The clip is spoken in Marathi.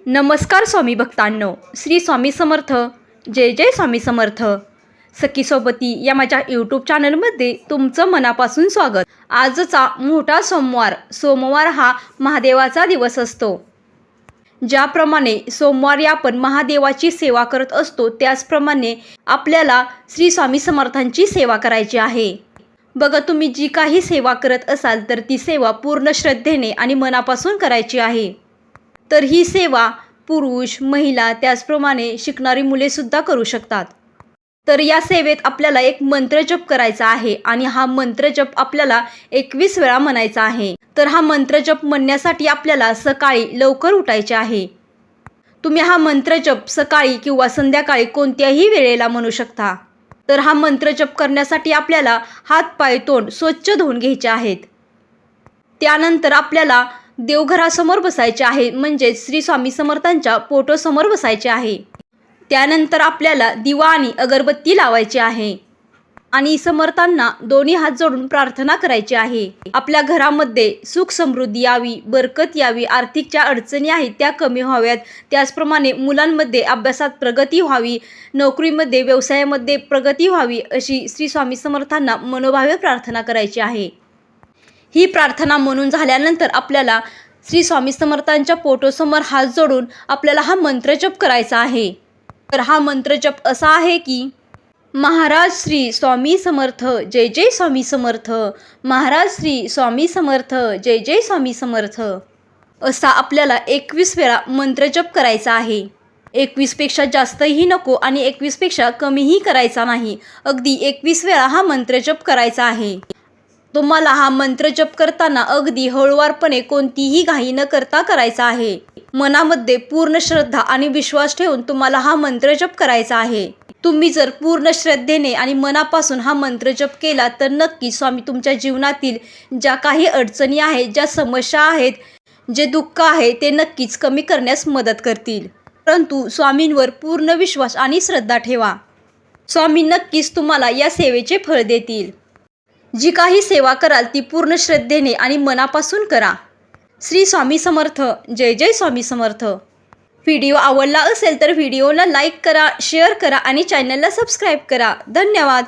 नमस्कार स्वामी भक्तांनो, श्री स्वामी समर्थ. जय जय स्वामी समर्थ. सखी सोबती या माझ्या यूट्यूब चॅनलमध्ये तुमचं मनापासून स्वागत. आजचा मोठा सोमवार हा महादेवाचा दिवस असतो. ज्याप्रमाणे सोमवारी आपण महादेवाची सेवा करत असतो, त्याचप्रमाणे आपल्याला श्री स्वामी समर्थांची सेवा करायची आहे. बघा, तुम्ही जी काही सेवा करत असाल तर ती सेवा पूर्ण श्रद्धेने आणि मनापासून करायची आहे. तर ही सेवा पुरुष, महिला, त्याचप्रमाणे शिकणारी मुलेसुद्धा करू शकतात. तर या सेवेत आपल्याला एक मंत्र जप करायचा आहे आणि हा मंत्र जप आपल्याला 21 वेळा म्हणायचा आहे. तर हा मंत्र जप म्हणण्यासाठी आपल्याला सकाळी लवकर उठायचे आहे. तुम्ही हा मंत्र जप सकाळी किंवा संध्याकाळी कोणत्याही वेळेला म्हणू शकता. तर हा मंत्र जप करण्यासाठी आपल्याला हात पाय तोंड स्वच्छ धुवून घ्यायचे आहेत. त्यानंतर आपल्याला देवघरासमोर बसायचे आहे, म्हणजे श्री स्वामी समर्थांच्या फोटोसमोर बसायचे आहे. त्यानंतर आपल्याला दिवा आणि अगरबत्ती लावायची आहे आणि समर्थांना दोन्ही हात जोडून प्रार्थना करायची आहे. आपल्या घरामध्ये सुख समृद्धी यावी, बरकत यावी, आर्थिक ज्या अडचणी आहेत त्या कमी व्हाव्यात, त्याचप्रमाणे मुलांमध्ये अभ्यासात प्रगती व्हावी, नोकरीमध्ये व्यवसायामध्ये प्रगती व्हावी, अशी श्री स्वामी समर्थांना मनोभावे प्रार्थना करायची आहे. ही प्रार्थना म्हणून झाल्यानंतर आपल्याला श्री स्वामी समर्थांच्या फोटोसमोर हात जोडून आपल्याला हा मंत्र जप करायचा आहे. तर हा मंत्र जप असा आहे की, महाराज श्री स्वामी समर्थ, जय जय स्वामी समर्थ. महाराज श्री स्वामी समर्थ, जय जय स्वामी समर्थ. असा आपल्याला 21 वेळा मंत्र जप करायचा आहे. 21 पेक्षा जास्तही नको आणि 21 पेक्षा कमीही करायचा नाही. अगदी 21 वेळा हा मंत्र जप करायचा आहे. तुम्हाला हा मंत्र जप करताना अगदी हळूवारपणे, कोणतीही घाई न करता करायचा आहे. मनामध्ये पूर्ण श्रद्धा आणि विश्वास ठेवून तुम्हाला हा मंत्र जप करायचा आहे. तुम्ही जर पूर्ण श्रद्धेने आणि मनापासून हा मंत्र जप केला तर नक्की स्वामी तुमच्या जीवनातील ज्या काही अडचणी आहेत, ज्या समस्या आहेत, जे दुःख आहे ते नक्कीच कमी करण्यास मदत करतील. परंतु स्वामींवर पूर्ण विश्वास आणि श्रद्धा ठेवा. स्वामी नक्कीच तुम्हाला या सेवेचे फळ देतील. जी काही सेवा कराल ती पूर्ण श्रद्धेने आणि मनापासून करा. श्री स्वामी समर्थ. जय जय स्वामी समर्थ. व्हिडिओ आवडला असेल तर व्हिडिओला लाईक करा, शेअर करा आणि चॅनलला सबस्क्राईब करा. धन्यवाद.